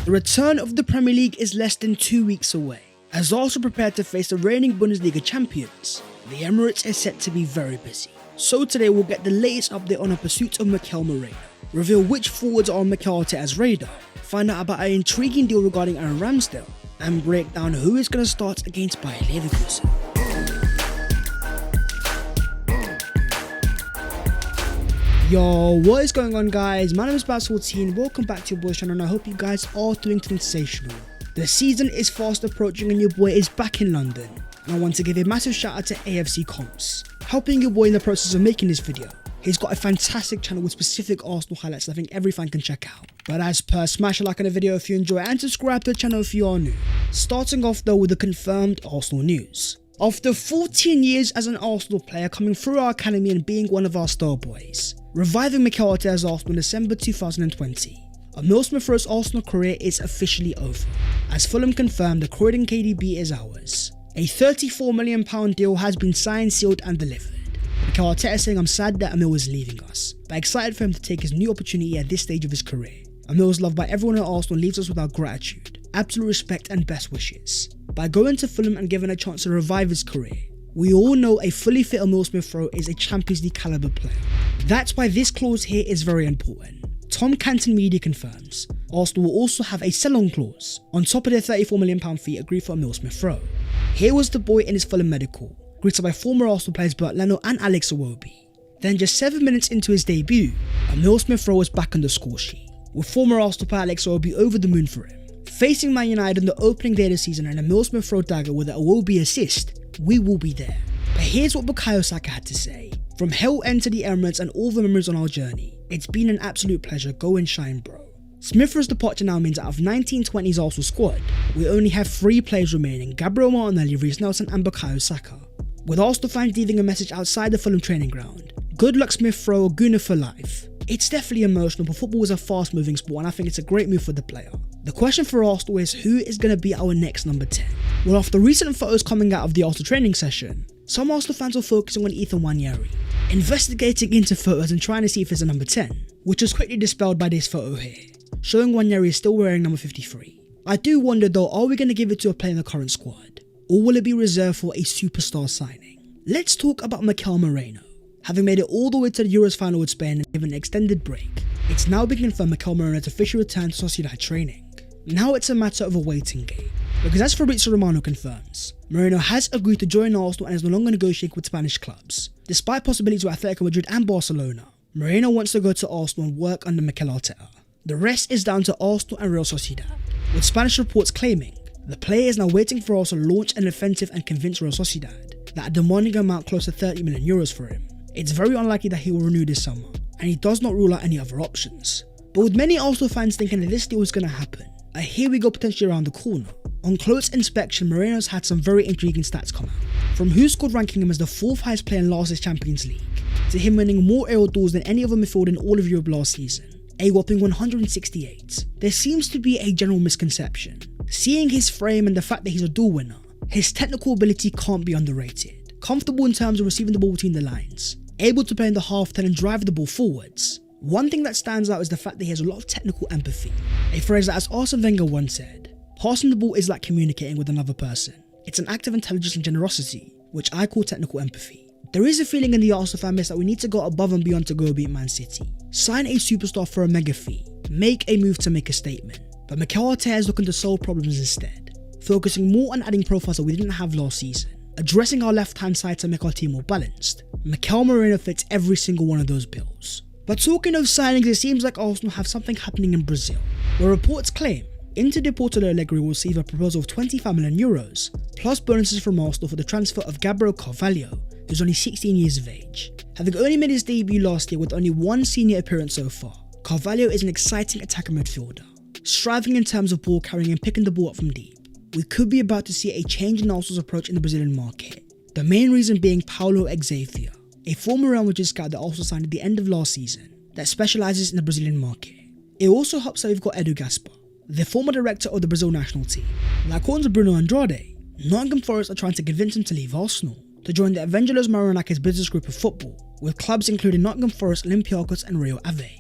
The return of the Premier League is less than 2 weeks away. As Arsenal prepare to face the reigning Bundesliga champions, the Emirates is set to be very busy. So today we'll get the latest update on the pursuit of Mikel Merino, reveal which forwards are on Mikel Arteta's radar, find out about an intriguing deal regarding Aaron Ramsdale, and break down who is going to start against Bayer Leverkusen. Yo, what is going on guys? My name is Baz14, welcome back to your boys channel and I hope you guys are doing sensational. The season is fast approaching and your boy is back in London. And I want to give a massive shout out to AFC Comps, helping your boy in the process of making this video. He's got a fantastic channel with specific Arsenal highlights that I think every fan can check out. But as per, smash a like on the video if you enjoy and subscribe to the channel if you are new. Starting off though with the confirmed Arsenal news. After 14 years as an Arsenal player coming through our academy and being one of our star boys, reviving Mikel Arteta's Arsenal in December 2020, Emile Smith-Rowe's Arsenal career is officially over, as Fulham confirmed the Croydon KDB is ours. A £34 million deal has been signed, sealed and delivered. Mikel Arteta saying, "I'm sad that Emile is leaving us, but excited for him to take his new opportunity at this stage of his career. Emile is loved by everyone at Arsenal and leaves us with our gratitude, absolute respect and best wishes." By going to Fulham and given a chance to revive his career, we all know a fully fit Emile Smith-Rowe is a Champions League caliber player. That's why this clause here is very important. Tom Canton Media confirms Arsenal will also have a sell-on clause on top of their £34 million fee agreed for Emile Smith-Rowe. Here was the boy in his Fulham medical, greeted by former Arsenal players Bert Leno and Alex Iwobi. Then just 7 minutes into his debut, Emile Smith-Rowe was back on the score sheet, with former Arsenal player Alex Iwobi over the moon for him. Facing Man United on the opening day of the season and Emile Smith-Rowe dagger with an Iwobi assist, we will be there. But here's what Bukayo Saka had to say. "From hell end to the Emirates and all the memories on our journey, it's been an absolute pleasure. Go and shine, bro." Smith-Rowe's departure now means out of 1920's Arsenal squad, we only have 3 players remaining: Gabriel Martinelli, Reece Nelson and Bukayo Saka. With Arsenal fans leaving a message outside the Fulham training ground: "Good luck Smith-Rowe, Gooner for life." It's definitely emotional, but football is a fast moving sport and I think it's a great move for the player. The question for Arsenal is, who is going to be our next number 10? Well, after recent photos coming out of the Arsenal training session, some Arsenal fans are focusing on Ethan Nwaneri, investigating into photos and trying to see if it's a number 10, which was quickly dispelled by this photo here, showing Nwaneri is still wearing number 53. I do wonder though, are we going to give it to a player in the current squad, or will it be reserved for a superstar signing? Let's talk about Mikel Merino. Having made it all the way to the Euros final with Spain and given an extended break, it's now been confirmed Mikel Merino's official return to Sociedad training. Now it's a matter of a waiting game, because as Fabrizio Romano confirms, Merino has agreed to join Arsenal and is no longer negotiating with Spanish clubs. Despite possibilities with Atletico Madrid and Barcelona, Merino wants to go to Arsenal and work under Mikel Arteta. The rest is down to Arsenal and Real Sociedad, with Spanish reports claiming the player is now waiting for Arsenal to launch an offensive and convince Real Sociedad that a demanding amount close to €30 million for him. It's very unlikely that he will renew this summer, and he does not rule out any other options. But with many Arsenal fans thinking that this deal is going to happen, here we go potentially around the corner. On close inspection, Merino's had some very intriguing stats come out. From WhoScored ranking him as the 4th highest player in last year's Champions League, to him winning more aerial duels than any other midfielder in all of Europe last season, a whopping 168. There seems to be a general misconception. Seeing his frame and the fact that he's a duel winner, his technical ability can't be underrated. Comfortable in terms of receiving the ball between the lines, able to play in the half-turn and drive the ball forwards. One thing that stands out is the fact that he has a lot of technical empathy, a phrase that, as Arsene Wenger once said, "Passing the ball is like communicating with another person. It's an act of intelligence and generosity, which I call technical empathy." There is a feeling in the Arsenal fan base that we need to go above and beyond to go beat Man City. Sign a superstar for a mega fee, make a move to make a statement. But Mikel Arteta is looking to solve problems instead, focusing more on adding profiles that we didn't have last season, addressing our left-hand side to make our team more balanced. Mikel Merino fits every single one of those bills. But talking of signings, it seems like Arsenal have something happening in Brazil, where reports claim Inter de Porto Alegre will receive a proposal of €25 million, plus bonuses from Arsenal for the transfer of Gabriel Carvalho, who's only 16 years of age. Having only made his debut last year with only one senior appearance so far, Carvalho is an exciting attacker midfielder, striving in terms of ball carrying and picking the ball up from deep. We could be about to see a change in Arsenal's approach in the Brazilian market, the main reason being Paulo Xavier, a former Real Madrid scout that also signed at the end of last season, that specialises in the Brazilian market. It also helps that we've got Edu Gaspar, the former director of the Brazil national team. Now, according to Bruno Andrade, Nottingham Forest are trying to convince him to leave Arsenal, to join the Evangelos Marinakis business group of football, with clubs including Nottingham Forest, Olympiacos and Rio Ave.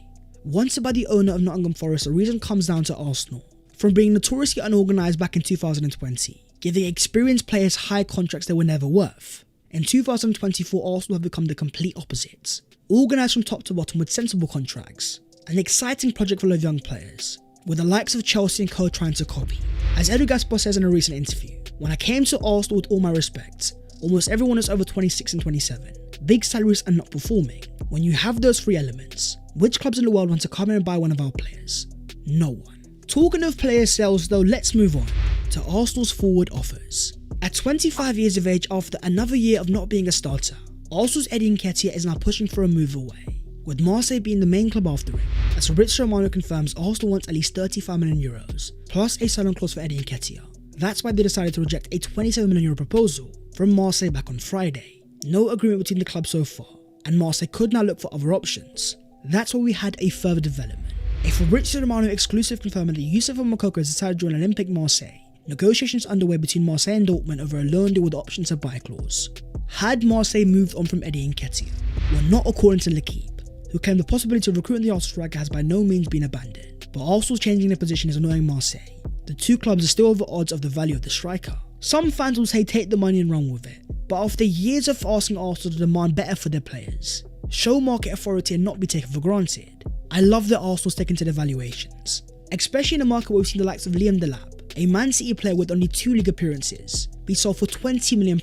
Once by the owner of Nottingham Forest, the reason comes down to Arsenal. from being notoriously unorganised back in 2020, giving experienced players high contracts they were never worth. In 2024, Arsenal have become the complete opposite. Organised from top to bottom with sensible contracts, an exciting project full of young players, with the likes of Chelsea and co trying to copy. As Edu Gaspar says in a recent interview, "When I came to Arsenal, with all my respect, almost everyone is over 26 and 27. Big salaries and not performing. When you have those three elements, which clubs in the world want to come in and buy one of our players? No one." Talking of player sales though, let's move on to Arsenal's forward offers. At 25 years of age, after another year of not being a starter, Arsenal's Eddie Nketiah is now pushing for a move away, with Marseille being the main club after him. As Fabrizio Romano confirms, Arsenal wants at least €35 million, plus a sign-on clause for Eddie Nketiah. That's why they decided to reject a €27 million proposal from Marseille back on Friday. No agreement between the clubs so far, and Marseille could now look for other options. That's why we had a further development. A Fabrizio Romano exclusive confirming that Youssef Moukoko has decided to join Olympique Marseille. Negotiations underway between Marseille and Dortmund over a loan deal with option to buy clause. Had Marseille moved on from Eddie Nketiah? Well, not according to L'Equipe, who claimed the possibility of recruiting the Arsenal striker has by no means been abandoned. But Arsenal's changing their position is annoying Marseille. The two clubs are still over odds of the value of the striker. Some fans will say take the money and run with it, but after years of asking Arsenal to demand better for their players, show market authority and not be taken for granted, I love that Arsenal sticking to their valuations, especially in a market where we've seen the likes of Liam Delap, a Man City player with only 2 league appearances, be sold for £20 million.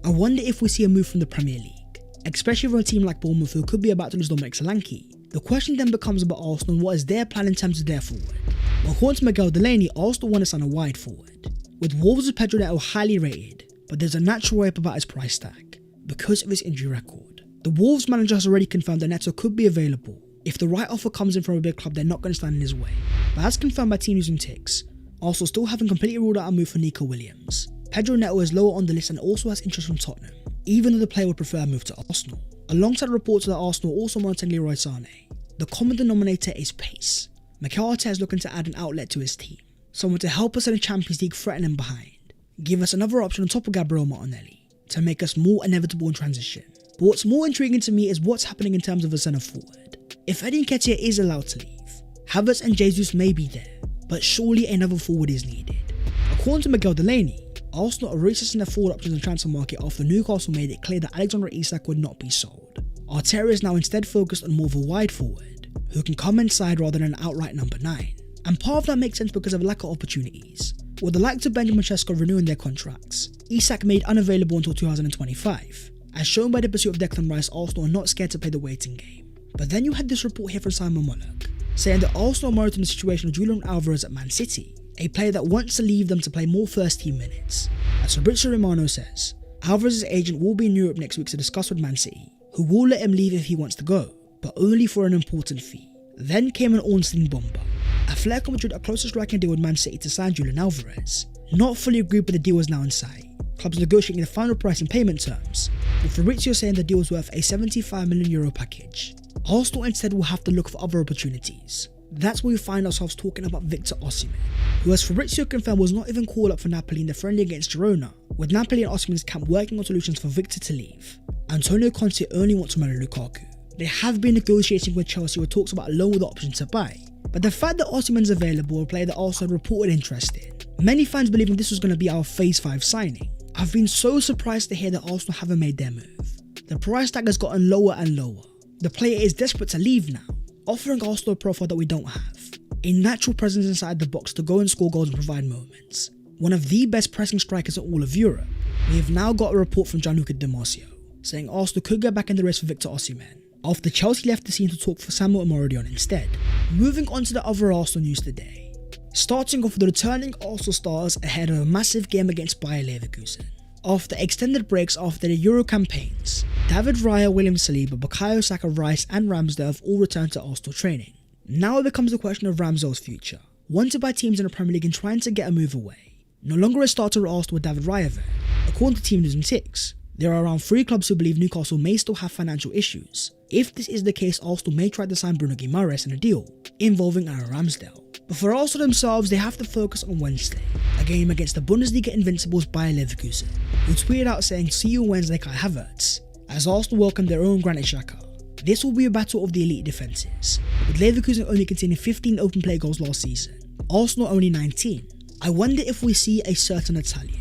I wonder if we see a move from the Premier League, especially from a team like Bournemouth who could be about to lose Dominic Solanke. The question then becomes about Arsenal and what is their plan in terms of their forward. Well, according to Miguel Delaney, Arsenal want to sign a wide forward, with Wolves with Pedro Neto highly rated, but there's a natural way up about his price tag, because of his injury record. The Wolves manager has already confirmed that Neto could be available. If the right offer comes in from a big club, they're not going to stand in his way. But as confirmed by Team News and Ticks, Arsenal still haven't completely ruled out a move for Nico Williams. Pedro Neto is lower on the list and also has interest from Tottenham, even though the player would prefer a move to Arsenal. Alongside reports that Arsenal also monitoring Leroy Sané, the common denominator is pace. Mikel Arteta is looking to add an outlet to his team, someone to help us in the Champions League threatening behind, give us another option on top of Gabriel Martinelli, to make us more inevitable in transition. But what's more intriguing to me is what's happening in terms of a centre forward. If Eddie Nketiah is allowed to leave, Havertz and Jesus may be there, but surely another forward is needed. According to Miguel Delaney, Arsenal are reassessing their forward options in the transfer market after Newcastle made it clear that Alexander Isak would not be sold. Arteta is now instead focused on more of a wide forward, who can come inside rather than an outright number 9. And part of that makes sense because of lack of opportunities. With the likes of Benjamin Sesko renewing their contracts, Isak made unavailable until 2025. As shown by the pursuit of Declan Rice, Arsenal are not scared to play the waiting game. But then you had this report here from Simon Mullock, saying that Arsenal are monitoring the situation of Julian Alvarez at Man City, a player that wants to leave them to play more first team minutes. As Fabrizio Romano says, Alvarez's agent will be in Europe next week to discuss with Man City, who will let him leave if he wants to go, but only for an important fee. Then came an Ornstein bomber. Atletico Madrid are close to striking a deal with Man City to sign Julian Alvarez. Not fully agreed, but the deal is now in sight. Clubs negotiating the final price and payment terms, with Fabrizio saying the deal is worth a €75 million package. Arsenal instead will have to look for other opportunities. That's where we find ourselves talking about Victor Osimhen, who, as Fabrizio confirmed, was not even called up for Napoli in the friendly against Girona, with Napoli and Osimhen's camp working on solutions for Victor to leave. Antonio Conte only wants to marry Lukaku. They have been negotiating with Chelsea with talks about a loan with the option to buy, but the fact that Osimhen's available, a player that also had reported interest in, many fans believing this was going to be our Phase 5 signing. I've been so surprised to hear that Arsenal haven't made their move. The price tag has gotten lower and lower. The player is desperate to leave now, offering Arsenal a profile that we don't have. A natural presence inside the box to go and score goals and provide moments. One of the best pressing strikers in all of Europe. We have now got a report from Gianluca Di Marzio, saying Arsenal could get back in the race for Victor Osimhen, after Chelsea left the scene to talk for Samuel Amorodion instead. Moving on to the other Arsenal news today. Starting off with the returning Arsenal stars ahead of a massive game against Bayer Leverkusen. After extended breaks after the Euro campaigns, David Raya, William Saliba, Bukayo Saka, Rice and Ramsdale have all returned to Arsenal training. Now it becomes the question of Ramsdale's future, wanted by teams in the Premier League and trying to get a move away. No longer a starter at Arsenal with David Raya there. According to Team News and Ticks, there are around 3 clubs who believe Newcastle may still have financial issues. If this is the case, Arsenal may try to sign Bruno Guimaraes in a deal involving Aaron Ramsdale. But for Arsenal themselves, they have to focus on Wednesday, a game against the Bundesliga invincibles Bayer Leverkusen, who tweeted out saying, "See you Wednesday, Kai Havertz," as Arsenal welcome their own Granit Xhaka. This will be a battle of the elite defences, with Leverkusen only containing 15 open play goals last season. Arsenal only 19. I wonder if we see a certain Italian.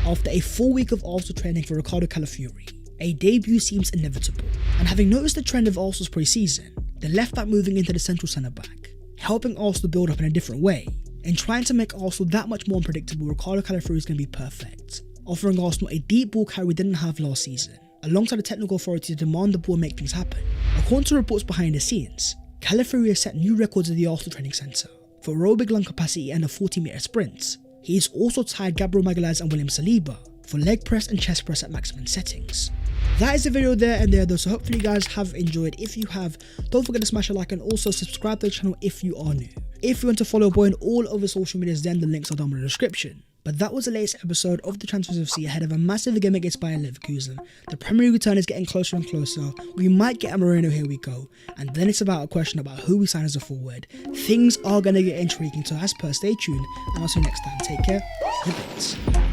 After a full week of Arsenal training for Riccardo Calafiori, a debut seems inevitable. And having noticed the trend of Arsenal's pre-season, the left back moving into the central centre-back, helping Arsenal build up in a different way, and trying to make Arsenal that much more unpredictable, Riccardo Calafiori is going to be perfect, offering Arsenal a deep ball carry we didn't have last season, alongside the technical authority to demand the ball and make things happen. According to reports behind the scenes, Calafiori has set new records at the Arsenal training centre for aerobic lung capacity and a 40-metre sprint. He has also tied Gabriel Magalhaes and William Saliba for leg press and chest press at maximum settings. That is the video there and there though, so hopefully you guys have enjoyed. If you have, don't forget to smash a like and also subscribe to the channel if you are new. If you want to follow boy on all over social medias, then the links are down in the description. But that was the latest episode of the Transfers FC ahead of a massive game against Bayer Leverkusen. The Premier League return is getting closer and closer. We might get a Moreno, here we go. And then it's about a question about who we sign as a forward. Things are going to get intriguing, so as per, stay tuned. And I'll see you next time. Take care. Good night.